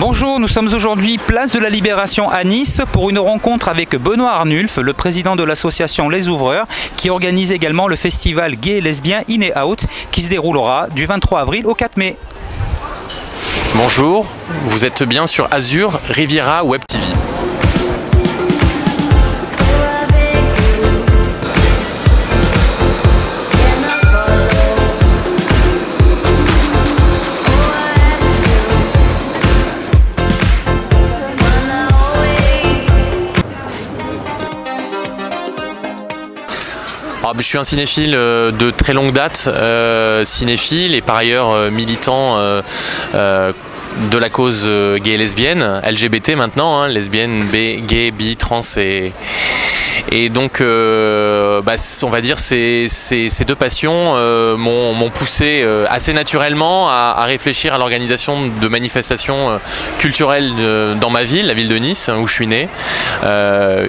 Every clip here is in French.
Bonjour, nous sommes aujourd'hui place de la Libération à Nice pour une rencontre avec Benoît Arnulf, le président de l'association Les Ouvreurs, qui organise également le festival gay et lesbien In et Out qui se déroulera du 23 avril au 4 mai. Bonjour, vous êtes bien sur Azur Riviera Web TV. Je suis un cinéphile de très longue date, cinéphile et par ailleurs militant de la cause gay et lesbienne, LGBT maintenant, lesbienne, gay, bi, trans et donc on va dire ces deux passions m'ont poussé assez naturellement à réfléchir à l'organisation de manifestations culturelles dans ma ville, la ville de Nice où je suis né,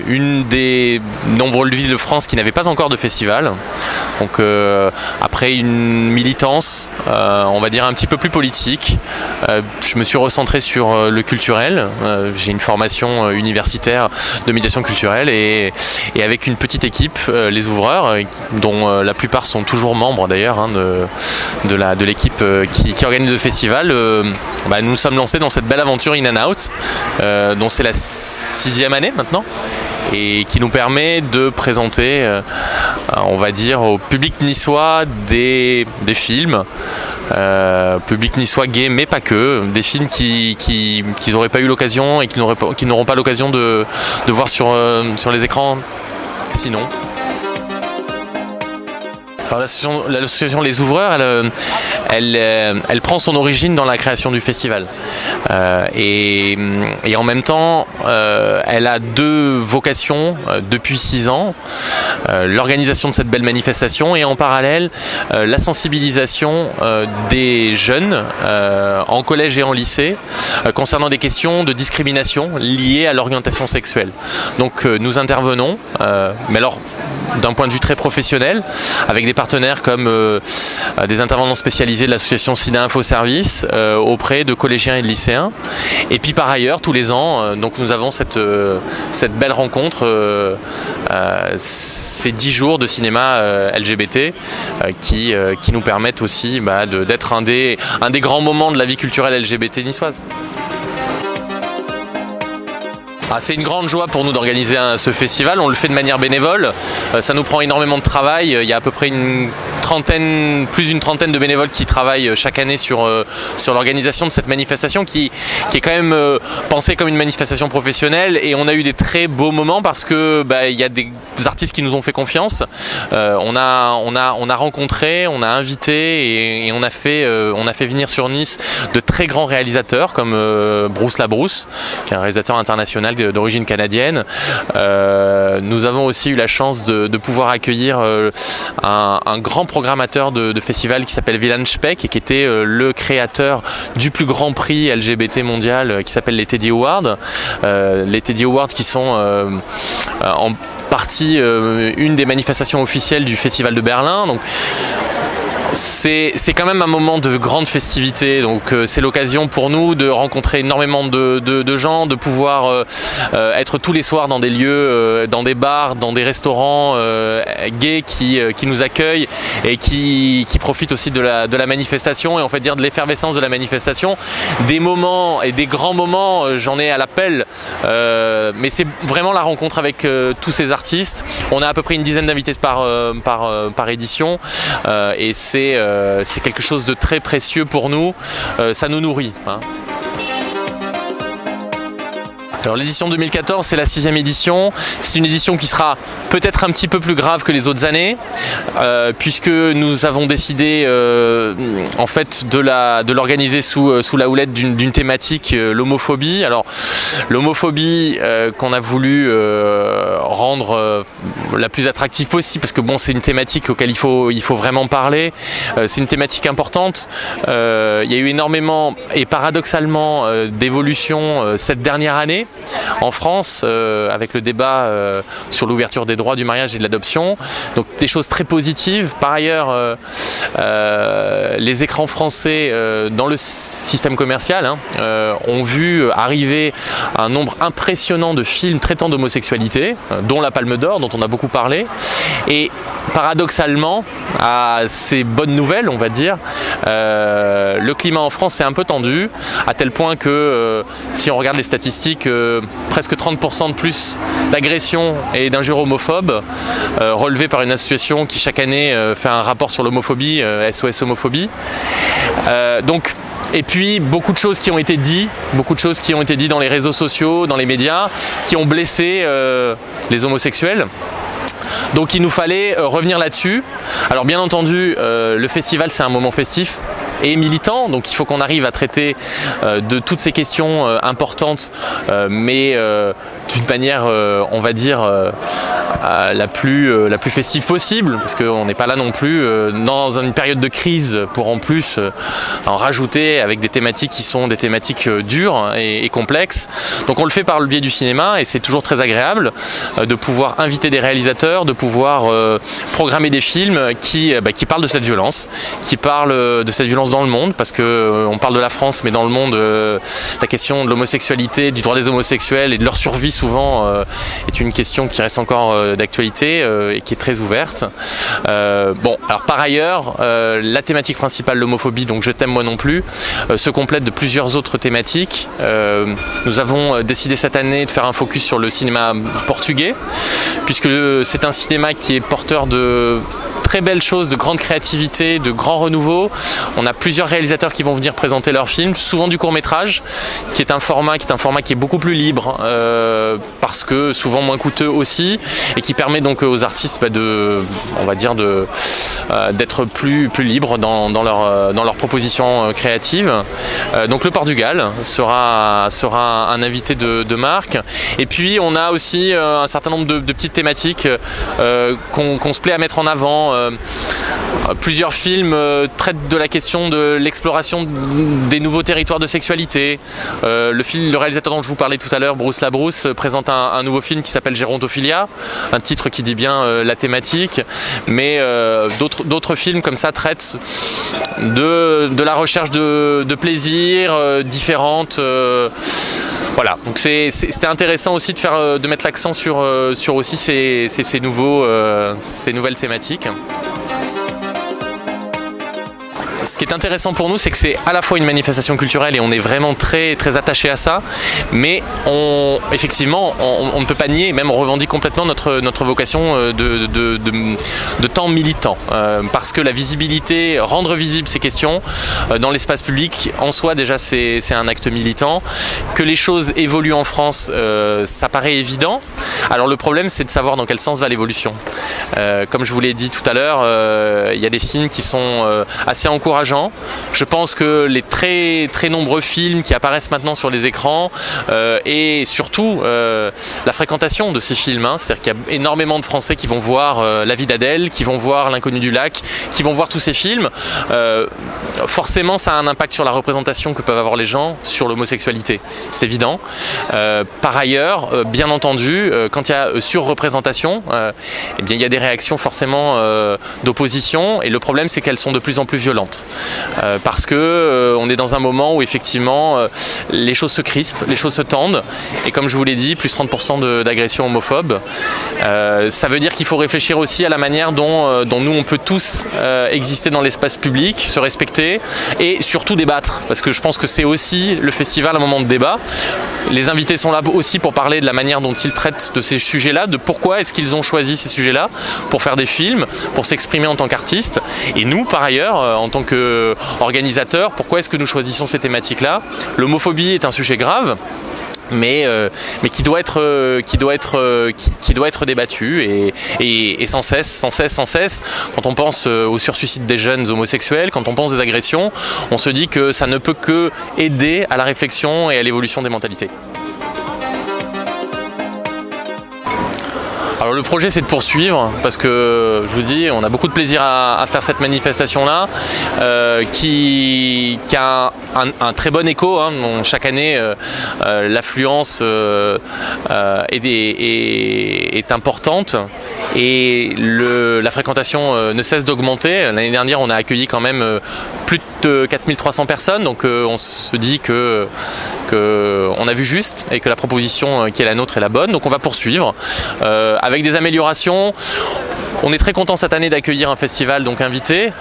une des nombreuses villes de France qui n'avait pas encore de festival. Donc après une militance on va dire un petit peu plus politique, je me suis recentré sur le culturel. J'ai une formation universitaire de médiation culturelle et avec une petite équipe, les ouvreurs, dont la plupart sont toujours membres d'ailleurs de l'équipe qui organise le festival, nous nous sommes lancés dans cette belle aventure In and Out, dont c'est la 6e année maintenant, et qui nous permet de présenter, on va dire, au public niçois des films, public niçois gay mais pas que, des films qu'ils n'auraient pas eu l'occasion et qu'ils n'auront pas l'occasion de voir sur les écrans sinon. L'association Les Ouvreurs, elle prend son origine dans la création du festival. Et en même temps, elle a deux vocations depuis 6 ans. L'organisation de cette belle manifestation et en parallèle, la sensibilisation des jeunes en collège et en lycée concernant des questions de discrimination liées à l'orientation sexuelle. Donc nous intervenons, mais alors d'un point de vue très professionnel, avec des partenaires comme des intervenants spécialisés de l'association SIDA Info Service auprès de collégiens et de lycéens. Et puis par ailleurs, tous les ans, donc nous avons cette belle rencontre, ces 10 jours de cinéma LGBT qui nous permettent aussi d'être un des grands moments de la vie culturelle LGBT niçoise. C'est une grande joie pour nous d'organiser ce festival, on le fait de manière bénévole, ça nous prend énormément de travail, il y a à peu près plus d'une trentaine de bénévoles qui travaillent chaque année sur l'organisation de cette manifestation qui est quand même pensée comme une manifestation professionnelle, et on a eu des très beaux moments parce que il y a des artistes qui nous ont fait confiance, on a rencontré, on a invité et on a fait venir sur Nice de très grands réalisateurs comme Bruce Labrousse, qui est un réalisateur international d'origine canadienne. Nous avons aussi eu la chance de pouvoir accueillir un grand programmateur de festival qui s'appelle Wieland Speck et qui était le créateur du plus grand prix LGBT mondial qui s'appelle les Teddy Awards. Les Teddy Awards qui sont en partie une des manifestations officielles du Festival de Berlin. Donc, c'est quand même un moment de grande festivité, donc c'est l'occasion pour nous de rencontrer énormément de gens, de pouvoir être tous les soirs dans des lieux, dans des bars, dans des restaurants gays qui nous accueillent et qui profitent aussi de la manifestation et on fait dire de l'effervescence de la manifestation. Des moments et des grands moments, j'en ai à l'appel, mais c'est vraiment la rencontre avec tous ces artistes. On a à peu près une dizaine d'invités par édition et c'est quelque chose de très précieux pour nous, ça nous nourrit. Alors l'édition 2014, c'est la 6e édition, c'est une édition qui sera peut-être un petit peu plus grave que les autres années, puisque nous avons décidé en fait de l'organiser sous la houlette d'une thématique, l'homophobie. Alors l'homophobie qu'on a voulu rendre la plus attractive possible, parce que bon, c'est une thématique auquel il faut vraiment parler, c'est une thématique importante, il y a eu énormément et paradoxalement d'évolutions cette dernière année. en France avec le débat sur l'ouverture des droits du mariage et de l'adoption. Donc des choses très positives. Par ailleurs, les écrans français dans le système commercial ont vu arriver un nombre impressionnant de films traitant d'homosexualité, dont La Palme d'Or, dont on a beaucoup parlé. Et paradoxalement, à ces bonnes nouvelles, on va dire, le climat en France est un peu tendu, à tel point que si on regarde les statistiques, presque 30% de plus d'agressions et d'injures homophobes relevées par une association qui chaque année fait un rapport sur l'homophobie, SOS Homophobie. Et puis beaucoup de choses qui ont été dites, dans les réseaux sociaux, dans les médias, qui ont blessé les homosexuels. Donc il nous fallait revenir là-dessus. Alors bien entendu, le festival c'est un moment festif et militant, donc il faut qu'on arrive à traiter de toutes ces questions importantes, mais d'une manière, on va dire, la plus festive possible, parce qu'on n'est pas là non plus dans une période de crise pour en plus en rajouter avec des thématiques qui sont des thématiques dures et complexes. Donc on le fait par le biais du cinéma et c'est toujours très agréable de pouvoir inviter des réalisateurs, de pouvoir programmer des films qui parlent de cette violence, qui parlent de cette violence dans le monde, parce que on parle de la France, mais dans le monde, la question de l'homosexualité, du droit des homosexuels et de leur survie souvent est une question qui reste encore d'actualité et qui est très ouverte. Bon, alors par ailleurs, la thématique principale, l'homophobie, donc Je t'aime moi non plus, se complète de plusieurs autres thématiques. Nous avons décidé cette année de faire un focus sur le cinéma portugais, puisque c'est un cinéma qui est porteur de très belles choses, de grande créativité, de grands renouveaux. On a plusieurs réalisateurs qui vont venir présenter leurs films, souvent du court-métrage, qui est un format qui est beaucoup plus libre, parce que souvent moins coûteux aussi, et qui permet donc aux artistes d'être plus libres dans leur proposition créative. Donc le Portugal sera un invité de marque. Et puis on a aussi un certain nombre de petites thématiques qu'on se plaît à mettre en avant. Plusieurs films traitent de la question de l'exploration des nouveaux territoires de sexualité. Le réalisateur dont je vous parlais tout à l'heure, Bruce Labrousse, présente un nouveau film qui s'appelle Gérontophilia, un titre qui dit bien la thématique, mais d'autres films comme ça traitent de la recherche de plaisir différentes. Voilà, donc c'était intéressant aussi de mettre l'accent sur aussi ces nouvelles thématiques. Ce qui est intéressant pour nous, c'est que c'est à la fois une manifestation culturelle et on est vraiment très très attaché à ça, mais effectivement on ne peut pas nier et même on revendique complètement notre vocation de temps militant, parce que la visibilité, rendre visible ces questions dans l'espace public, en soi déjà c'est un acte militant. Que les choses évoluent en France, ça paraît évident. Alors le problème c'est de savoir dans quel sens va l'évolution. Comme je vous l'ai dit tout à l'heure, il y a des signes qui sont assez encourageants. Je pense que les très très nombreux films qui apparaissent maintenant sur les écrans et surtout la fréquentation de ces films, c'est-à-dire qu'il y a énormément de Français qui vont voir La vie d'Adèle, qui vont voir L'inconnu du lac, qui vont voir tous ces films. Forcément ça a un impact sur la représentation que peuvent avoir les gens sur l'homosexualité, c'est évident. Par ailleurs, bien entendu, quand il y a surreprésentation, eh bien, il y a des réactions forcément d'opposition, et le problème c'est qu'elles sont de plus en plus violentes. Parce que on est dans un moment où effectivement les choses se crispent, les choses se tendent, et comme je vous l'ai dit, plus 30% d'agressions homophobes. Ça veut dire qu'il faut réfléchir aussi à la manière dont nous on peut tous exister dans l'espace public, se respecter et surtout débattre, parce que je pense que c'est aussi le festival un moment de débat. Les invités sont là aussi pour parler de la manière dont ils traitent de ces sujets-là, de pourquoi est-ce qu'ils ont choisi ces sujets-là pour faire des films, pour s'exprimer en tant qu'artistes, et nous par ailleurs en tant qu'organisateurs, pourquoi est-ce que nous choisissons ces thématiques-là. L'homophobie est un sujet grave, mais qui doit être débattu et sans cesse. Quand on pense au sursuicide des jeunes homosexuels, quand on pense des agressions, on se dit que ça ne peut que aider à la réflexion et à l'évolution des mentalités. Alors le projet c'est de poursuivre, parce que je vous dis on a beaucoup de plaisir à faire cette manifestation là qui a un très bon écho. Hein. Chaque année, l'affluence est importante et la fréquentation ne cesse d'augmenter. L'année dernière, on a accueilli quand même plus de 4300 personnes, donc on se dit qu'on a vu juste et que la proposition qui est la nôtre est la bonne. Donc on va poursuivre avec des améliorations. On est très content cette année d'accueillir un festival donc invité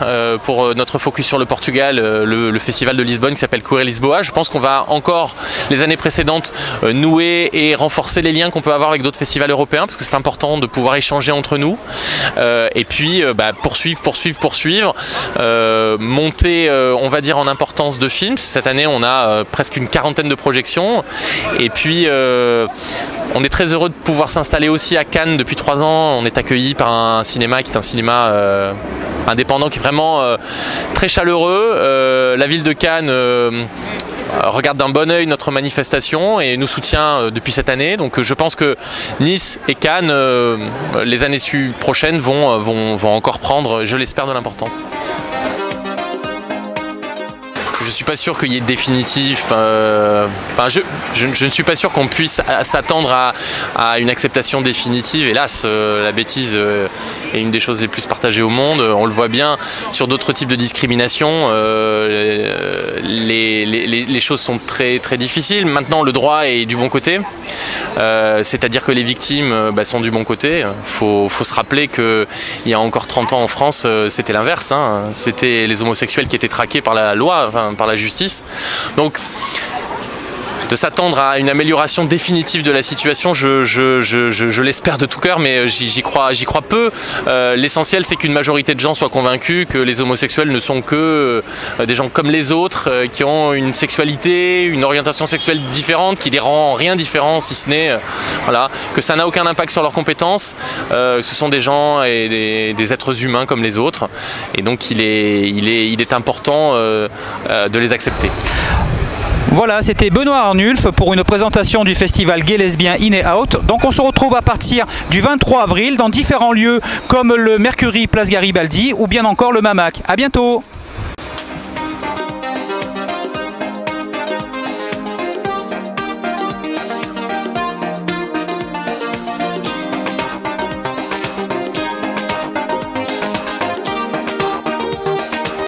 pour notre focus sur le Portugal, le festival de Lisbonne qui s'appelle Courir Lisboa. Je pense qu'on va encore, les années précédentes, nouer et renforcer les liens qu'on peut avoir avec d'autres festivals européens parce que c'est important de pouvoir échanger entre nous. Et puis poursuivre, monter on va dire en importance de films. Cette année on a presque une quarantaine de projections et puis on est très heureux de pouvoir s'installer aussi à Cannes depuis 3 ans. On est accueilli par un cinéma qui est un cinéma indépendant qui est vraiment très chaleureux. La ville de Cannes regarde d'un bon œil notre manifestation et nous soutient depuis cette année. Donc je pense que Nice et Cannes, les années prochaines, vont encore prendre, je l'espère, de l'importance. Je ne suis pas sûr qu'il y ait de définitif. Je ne suis pas sûr qu'on puisse s'attendre à une acceptation définitive. Hélas, la bêtise est une des choses les plus partagées au monde. On le voit bien sur d'autres types de discrimination. Les choses sont très, très difficiles. Maintenant, le droit est du bon côté. C'est-à-dire que les victimes sont du bon côté. Faut se rappeler qu'il y a encore 30 ans en France, c'était l'inverse. Hein. C'était les homosexuels qui étaient traqués par la loi, par la justice. Donc, de s'attendre à une amélioration définitive de la situation, je l'espère de tout cœur, mais j'y crois peu. L'essentiel, c'est qu'une majorité de gens soient convaincus que les homosexuels ne sont que des gens comme les autres, qui ont une sexualité, une orientation sexuelle différente, qui les rend rien différent, si ce n'est que ça n'a aucun impact sur leurs compétences. Ce sont des gens et des êtres humains comme les autres, et donc il est important de les accepter. Voilà, c'était Benoît Arnulf pour une présentation du festival Gay Lesbien In et Out. Donc on se retrouve à partir du 23 avril dans différents lieux comme le Mercury Place Garibaldi ou bien encore le Mamac. À bientôt.